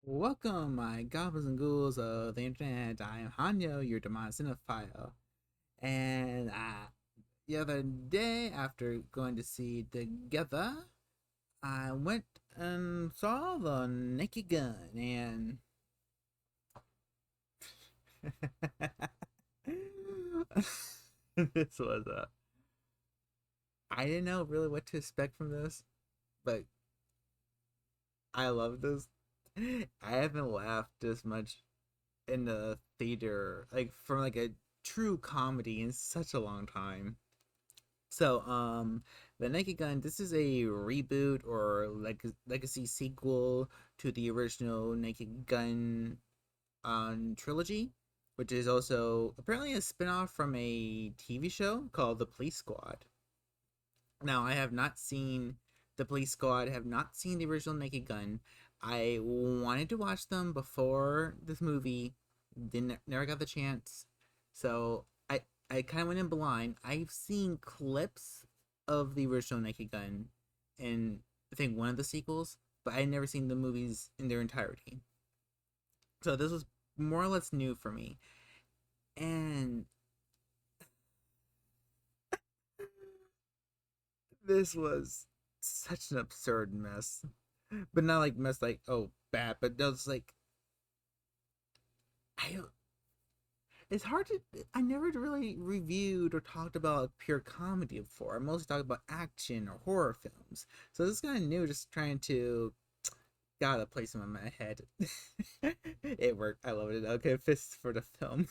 Welcome, my goblins and ghouls of the internet. I am Hanyo, your demon cinephile. And the other day, after going to see Together, I went and saw the Naked Gun. And this was I didn't know really what to expect from this, but I love this. I haven't laughed this much in the theater, like from like a true comedy in such a long time. So, The Naked Gun, this is a reboot or legacy sequel to the original Naked Gun trilogy, which is also apparently a spin-off from a TV show called The Police Squad. Now, I have not seen The Police Squad, have not seen the original Naked Gun. I wanted to watch them before this movie, didn't never got the chance. So I kind of went in blind. I've seen clips of the original Naked Gun in I think one of the sequels, but I had never seen the movies in their entirety. So this was more or less new for me. And this was such an absurd mess. But not like mess like oh bad, but no, it's like I it's hard to I never really reviewed or talked about pure comedy before. I mostly talked about action or horror films. So this is kind of new, just trying to gotta place them in my head. It worked. I loved it. Okay, fists for the film.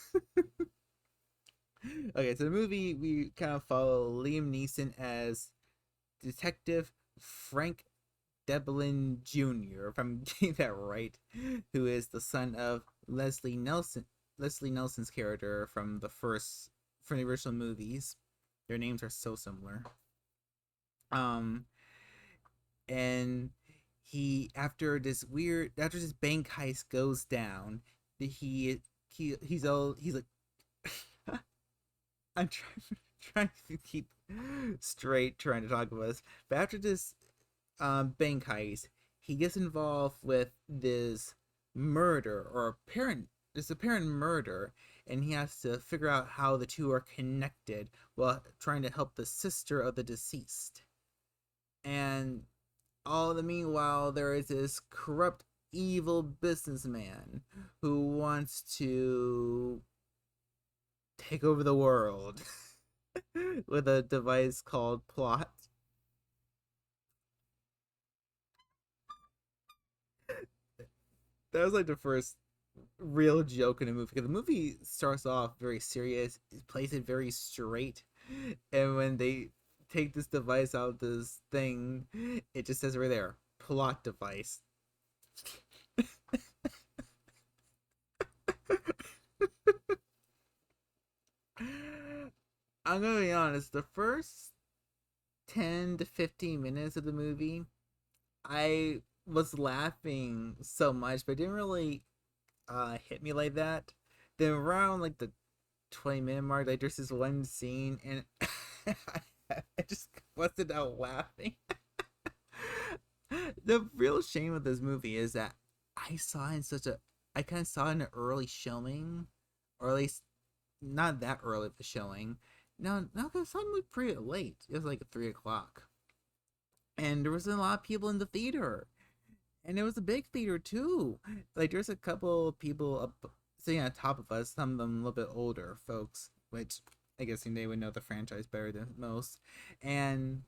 Okay, so the movie we kind of follow Liam Neeson as Detective Frank Deblin Jr., if I'm getting that right, who is the son of Leslie Nelson. Leslie Nelson's character from the original movies. Their names are so similar. Um, and after this bank heist goes down, he's like I'm trying to keep straight trying to talk about this. But after this bank heist, he gets involved with this apparent murder, and he has to figure out how the two are connected while trying to help the sister of the deceased. And all the meanwhile, there is this corrupt, evil businessman who wants to take over the world with a device called plot. That was like the first real joke in a movie, because the movie starts off very serious, it plays it very straight, and when they take this device out of this thing, it just says right there, plot device. I'm gonna be honest, the first 10 to 15 minutes of the movie, I was laughing so much, but it didn't really hit me like that. Then around like the 20-minute mark, like there's this one scene, and I just busted out laughing. The real shame of this movie is that I saw in such a I kind of saw in an early showing, or at least not that early of a showing. No, because I saw the movie pretty late. It was like 3 o'clock, and there was a lot of people in the theater, and it was a big theater too. Like there's a couple people up sitting on top of us, some of them a little bit older folks, which I guess they would know the franchise better than most. And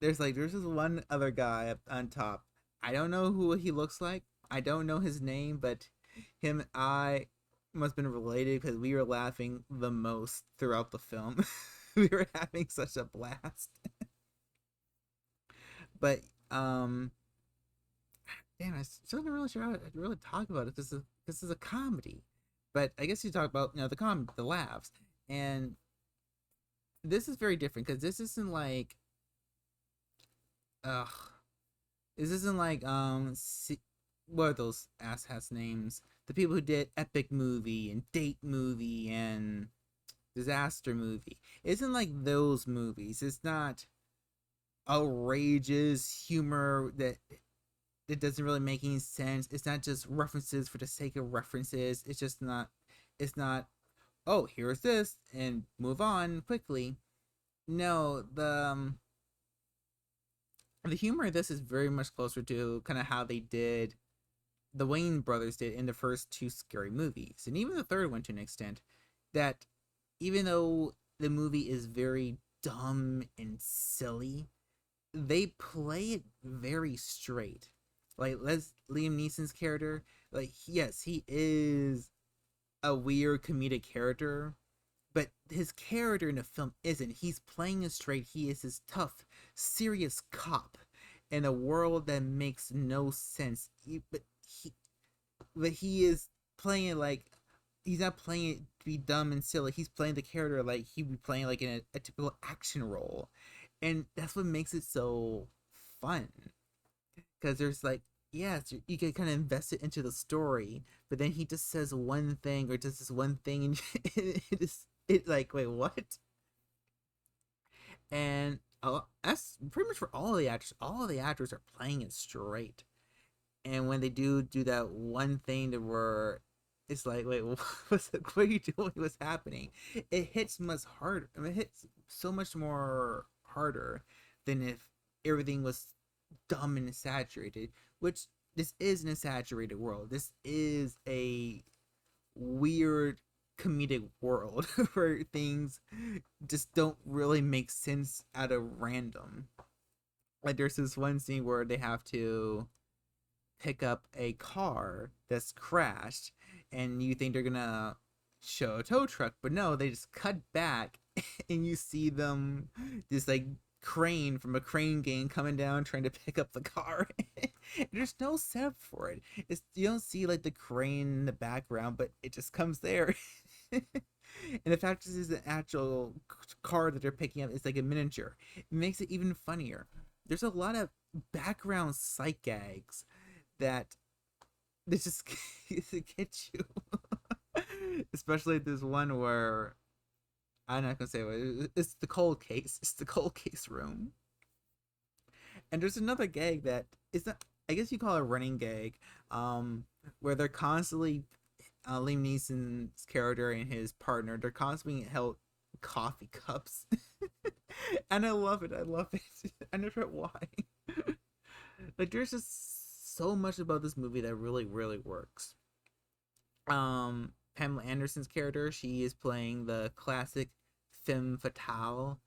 there's this one other guy up on top. I don't know who he looks like. I don't know his name, but him and I must have been related because we were laughing the most throughout the film. We were having such a blast. But damn, I still not really sure how to really talk about it because this is a comedy. But I guess you talk about the laughs, and this is very different because this isn't like ugh, this isn't like what are those asshats names? The people who did Epic Movie and Date Movie and Disaster Movie. It isn't like those movies. It's not outrageous humor that it doesn't really make any sense. It's not just references for the sake of references. It's just not. It's not. Oh, here's this, and move on quickly. No, the humor of this is very much closer to kind of how they did the Wayne brothers did in the first two scary movies, and even the third one to an extent. That even though the movie is very dumb and silly, they play it very straight. Like Liam Neeson's character, like yes, he is a weird comedic character, but his character in the film isn't. He's playing it straight. He is this tough, serious cop in a world that makes no sense. He, but he is playing it like he's not playing it to be dumb and silly. He's playing the character like he'd be playing like in a typical action role, and that's what makes it so fun. Because there's like, yes, you get kind of invested into the story, but then he just says one thing or does this one thing, and it like, wait, what? And that's pretty much for all of the actors. All of the actors are playing it straight, and when they do that one thing that where it's like, wait, what are you doing? What's happening? It hits much harder. I mean, it hits so much more harder than if everything was dumb and exaggerated. Which this is an exaggerated world. This is a weird comedic world where things just don't really make sense out of random. Like there's this one scene where they have to pick up a car that's crashed, and you think they're gonna show a tow truck, but no, they just cut back and you see them this like crane from a crane game coming down trying to pick up the car. There's no setup for it. You don't see like the crane in the background, but it just comes there. And the fact this is an actual car that they're picking up, it's like a miniature. It makes it even funnier. There's a lot of background sight gags that they just get you. Especially this one where I'm not gonna say what it's the cold case. It's the cold case room. And there's another gag that is not. I guess you call it a running gag, where they're constantly Liam Neeson's character and his partner. They're constantly held coffee cups, and I love it. I love it. I never know why. Like there's just so much about this movie that really, really works. Pamela Anderson's character, she is playing the classic femme fatale,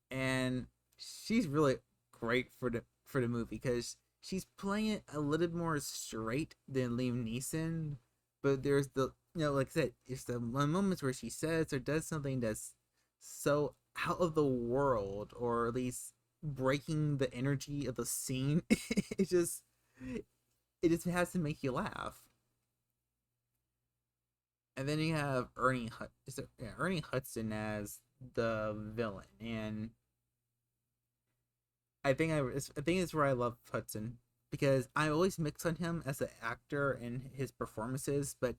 and she's really great for the movie because she's playing it a little more straight than Liam Neeson, but there's the like I said, it's the moments where she says or does something that's so out of the world, or at least breaking the energy of the scene. it just it just has to make you laugh. And then you have Ernie Hudson as the villain, and I think it's where I love Hudson because I always mix on him as an actor and his performances, but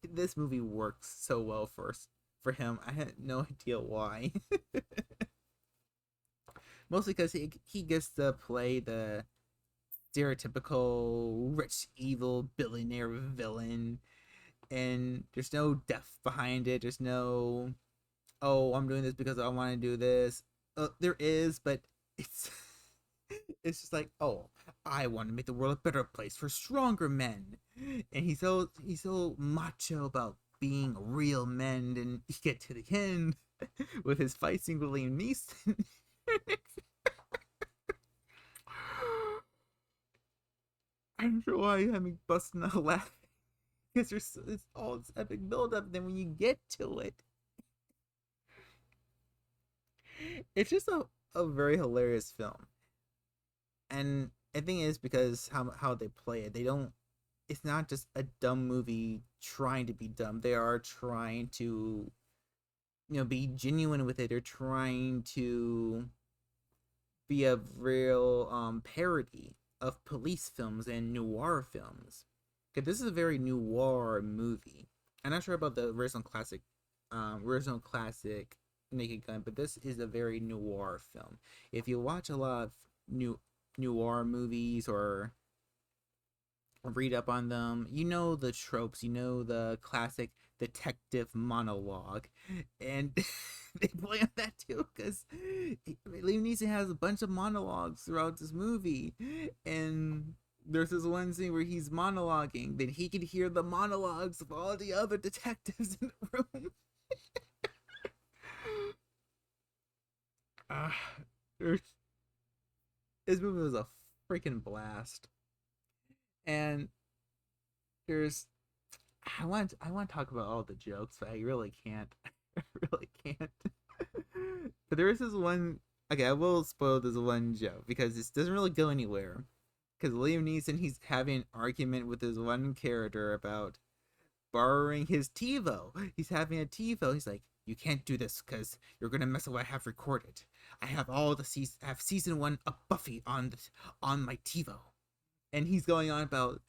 this movie works so well for him. I had no idea why. Mostly because he gets to play the stereotypical rich evil billionaire villain, and there's no depth behind it. There's no, oh, I'm doing this because I want to do this. There is, but it's it's just like, oh, I want to make the world a better place for stronger men, and he's so macho about being real men, and you get to the end with his fight scene with Liam Neeson. I don't know why I'm busting out laughing because it's all this epic build up. Then when you get to it, it's just a very hilarious film. And I think it's because how they play it. They don't. It's not just a dumb movie trying to be dumb. They are trying to be genuine with it. They're trying to be a real parody of police films and noir films. Because this is a very noir movie. I'm not sure about the original classic Naked Gun, but this is a very noir film. If you watch a lot of new noir movies or read up on them, you know the tropes, you know the classic detective monologue, and they play on that too because Liam Neeson has a bunch of monologues throughout this movie, and there's this one scene where he's monologuing, then he can hear the monologues of all the other detectives in the room. uh, this movie was a freaking blast, and there's I want to talk about all the jokes, but I really can't. I really can't. But there is this one. Okay, I will spoil this one joke because this doesn't really go anywhere. Because Liam Neeson, he's having an argument with his one character about borrowing his TiVo. He's having a TiVo. He's like, "You can't do this because you're gonna mess up what I have recorded. I have all the season. I have season one of Buffy on my TiVo." And he's going on about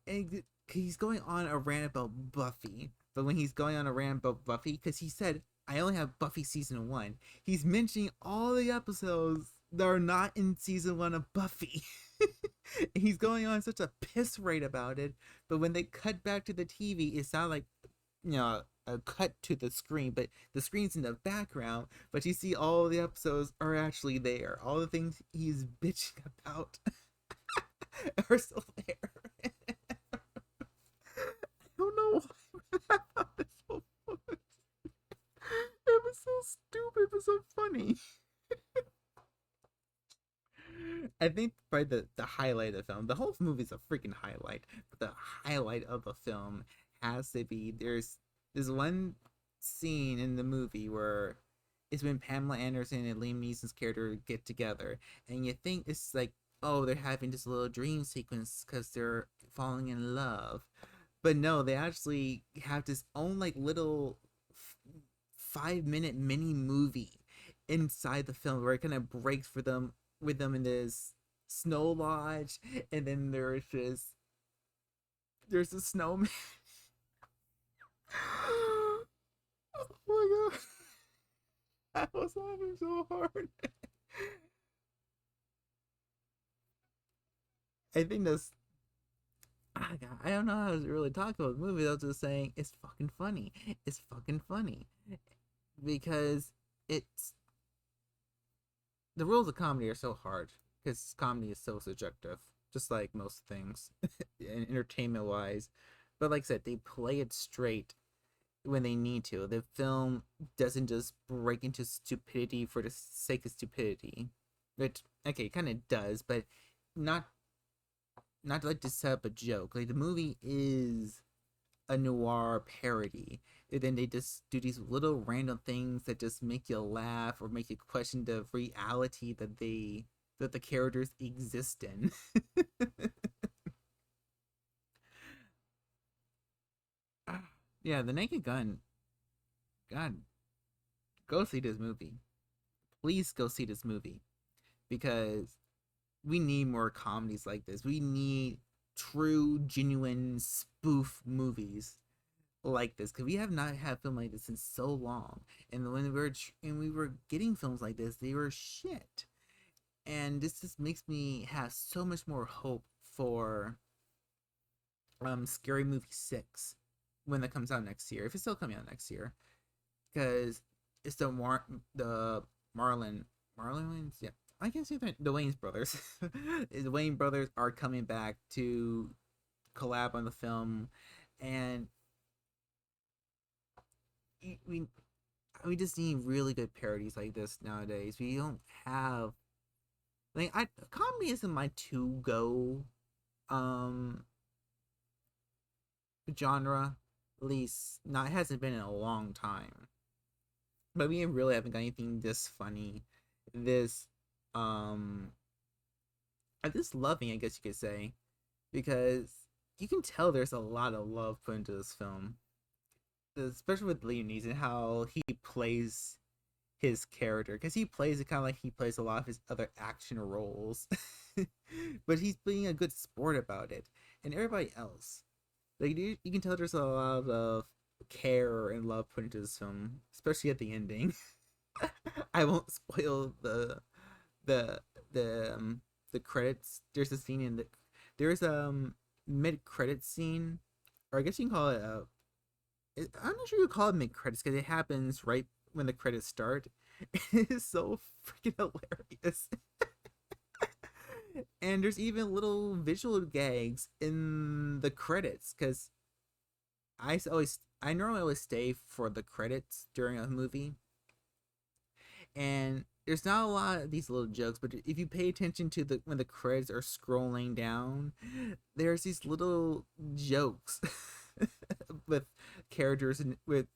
and he's going on a rant about Buffy. But when he's going on a rant about Buffy, because he said, I only have Buffy season one, he's mentioning all the episodes that are not in season one of Buffy. He's going on such a piss rate about it. But when they cut back to the TV, it sounds like, a cut to the screen, but the screen's in the background. But you see all the episodes are actually there. All the things he's bitching about are still there. I don't know why I found it so funny. It was so stupid, but so funny. I think probably the highlight of the film, the whole movie is a freaking highlight, but the highlight of the film has to be there's one scene in the movie where it's when Pamela Anderson and Liam Neeson's character get together, and you think it's like, oh, they're having this little dream sequence because they're falling in love, but no, they actually have this own like little 5 minute mini movie inside the film where it kind of breaks for them with them in this snow lodge, and then there's a snowman. Oh my god, I was laughing so hard. I think that's God, I don't know how to really talk about the movie. I was just saying it's fucking funny. It's fucking funny because it's the rules of comedy are so hard because comedy is so subjective, just like most things, entertainment wise. But like I said, they play it straight when they need to. The film doesn't just break into stupidity for the sake of stupidity. Which okay, kind of does, but not like to set up a joke. Like the movie is a noir parody, and then they just do these little random things that just make you laugh or make you question the reality that the characters exist in. Yeah, The Naked Gun. God, go see this movie. Please go see this movie because we need more comedies like this. We need true, genuine spoof movies like this because we have not had film like this in so long. And we were getting films like this, they were shit. And this just makes me have so much more hope for Scary Movie 6 when that comes out next year. If it's still coming out next year, because it's the Marlon Marlon Wayans, yeah. I can see that the Wayans brothers. The Wayans brothers are coming back to collab on the film, and we we just need really good parodies like this nowadays. We don't have like comedy isn't my to go um genre, at least not it hasn't been in a long time. But we really haven't got anything this funny, this um this loving, I guess you could say, because you can tell there's a lot of love put into this film, especially with Liam Neeson, how he plays his character, because he plays it kind of like he plays a lot of his other action roles, but he's being a good sport about it, and everybody else, like you can tell there's a lot of care and love put into this film, especially at the ending. I won't spoil the the the credits, there's a scene in the there's mid credit scene, or I guess you can call it I'm not sure you call it mid credits because it happens right when the credits start. It is so freaking hilarious. And there's even little visual gags in the credits because I normally always stay for the credits during a movie, and there's not a lot of these little jokes, but if you pay attention to the when the credits are scrolling down, there's these little jokes with characters and with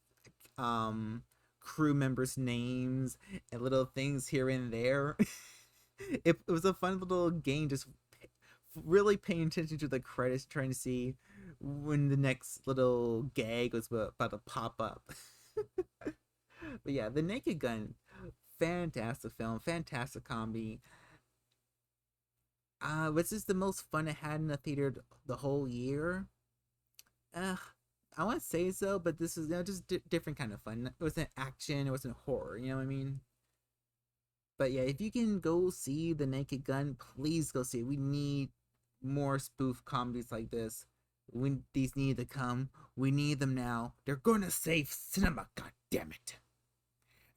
um crew members names and little things here and there. It was a fun little game, just really paying attention to the credits, trying to see when the next little gag was about to pop up. But yeah, The Naked Gun, fantastic film, fantastic comedy. Was this the most fun I had in the theater the whole year? Uh, I want to say so, but this is, just different kind of fun. It wasn't action, it wasn't horror. You know what I mean? But yeah, if you can go see The Naked Gun, please go see it. We need more spoof comedies like this. These need to come. We need them now. They're gonna save cinema. God damn it!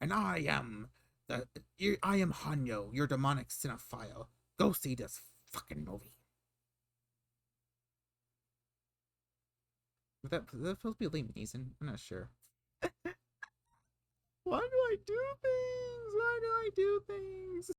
And I am Hanyo, your demonic cinephile. Go see this fucking movie. Was that supposed to be Liam Neeson? I'm not sure. Why do I do things? Why do I do things?